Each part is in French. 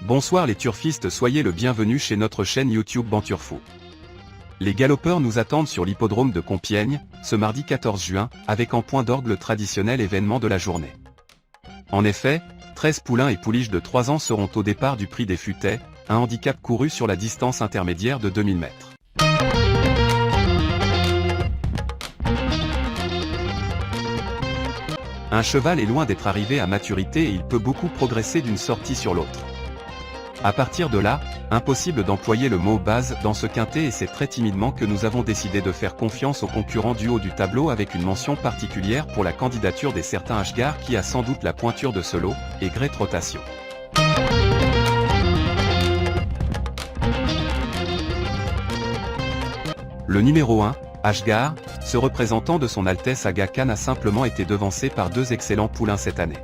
Bonsoir les turfistes, soyez le bienvenu chez notre chaîne YouTube Banturfou. Les galopeurs nous attendent sur l'hippodrome de Compiègne, ce mardi 14 juin, avec en point d'orgue le traditionnel événement de la journée. En effet, 13 poulains et pouliches de 3 ans seront au départ du Prix des Futaies, un handicap couru sur la distance intermédiaire de 2000 mètres. Un cheval est loin d'être arrivé à maturité et il peut beaucoup progresser d'une sortie sur l'autre. À partir de là, impossible d'employer le mot base dans ce quintet et c'est très timidement que nous avons décidé de faire confiance aux concurrents du haut du tableau avec une mention particulière pour la candidature des certains Ashgar qui a sans doute la pointure de ce lot, et Great Rotation. Le numéro 1, Ashgar, ce représentant de son Altesse Aga Khan a simplement été devancé par deux excellents poulains cette année.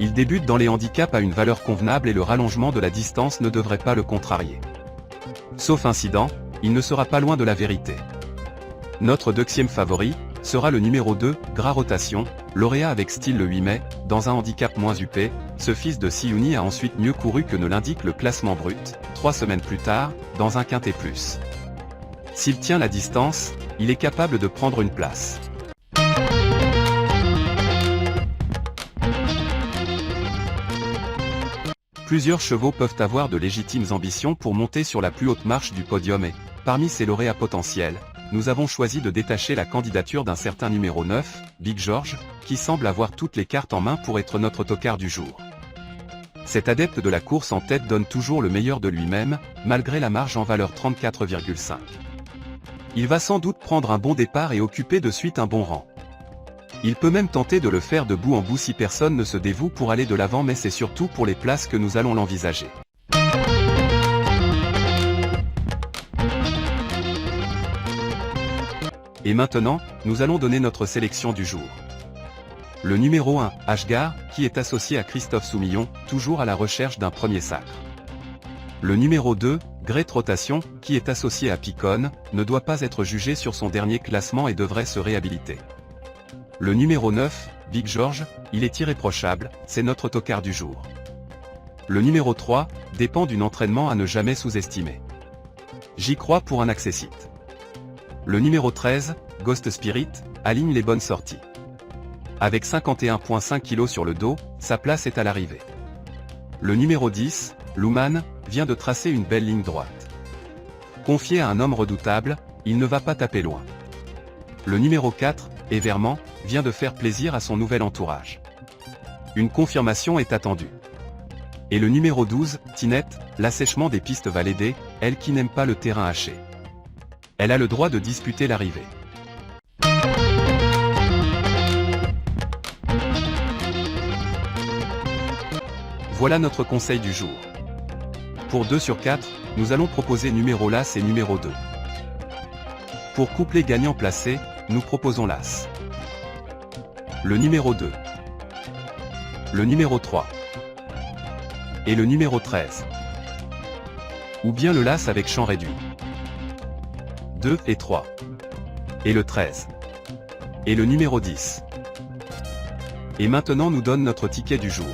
Il débute dans les handicaps à une valeur convenable et le rallongement de la distance ne devrait pas le contrarier. Sauf incident, il ne sera pas loin de la vérité. Notre deuxième favori sera le numéro 2, Great Rotation, lauréat avec style le 8 mai, dans un handicap moins huppé. Ce fils de Siouni a ensuite mieux couru que ne l'indique le classement brut, 3 semaines plus tard, dans un quintet plus. S'il tient la distance, il est capable de prendre une place. Plusieurs chevaux peuvent avoir de légitimes ambitions pour monter sur la plus haute marche du podium et, parmi ces lauréats potentiels, nous avons choisi de détacher la candidature d'un certain numéro 9, Big George, qui semble avoir toutes les cartes en main pour être notre tocard du jour. Cet adepte de la course en tête donne toujours le meilleur de lui-même, malgré la marge en valeur 34,5. Il va sans doute prendre un bon départ et occuper de suite un bon rang. Il peut même tenter de le faire de bout en bout si personne ne se dévoue pour aller de l'avant, mais c'est surtout pour les places que nous allons l'envisager. Et maintenant, nous allons donner notre sélection du jour. Le numéro 1, Ashgar, qui est associé à Christophe Soumillon, toujours à la recherche d'un premier sacre. Le numéro 2, Great Rotation, qui est associé à Picon, ne doit pas être jugé sur son dernier classement et devrait se réhabiliter. Le numéro 9, Big George, il est irréprochable, c'est notre tocard du jour. Le numéro 3, dépend d'un entraînement à ne jamais sous-estimer. J'y crois pour un accessite. Le numéro 13, Ghost Spirit, aligne les bonnes sorties. Avec 51,5 kg sur le dos, sa place est à l'arrivée. Le numéro 10, Luman, vient de tracer une belle ligne droite. Confié à un homme redoutable, il ne va pas taper loin. Le numéro 4, Everman, vient de faire plaisir à son nouvel entourage. Une confirmation est attendue. Et le numéro 12, Tinette, l'assèchement des pistes va l'aider, elle qui n'aime pas le terrain haché. Elle a le droit de disputer l'arrivée. Voilà notre conseil du jour. Pour 2 sur 4, nous allons proposer numéro l'As et numéro 2. Pour couplet gagnant placé, nous proposons l'As. Le numéro 2. Le numéro 3. Et le numéro 13. Ou bien le l'As avec champ réduit. 2 et 3. Et le 13. Et le numéro 10. Et maintenant nous donne notre ticket du jour.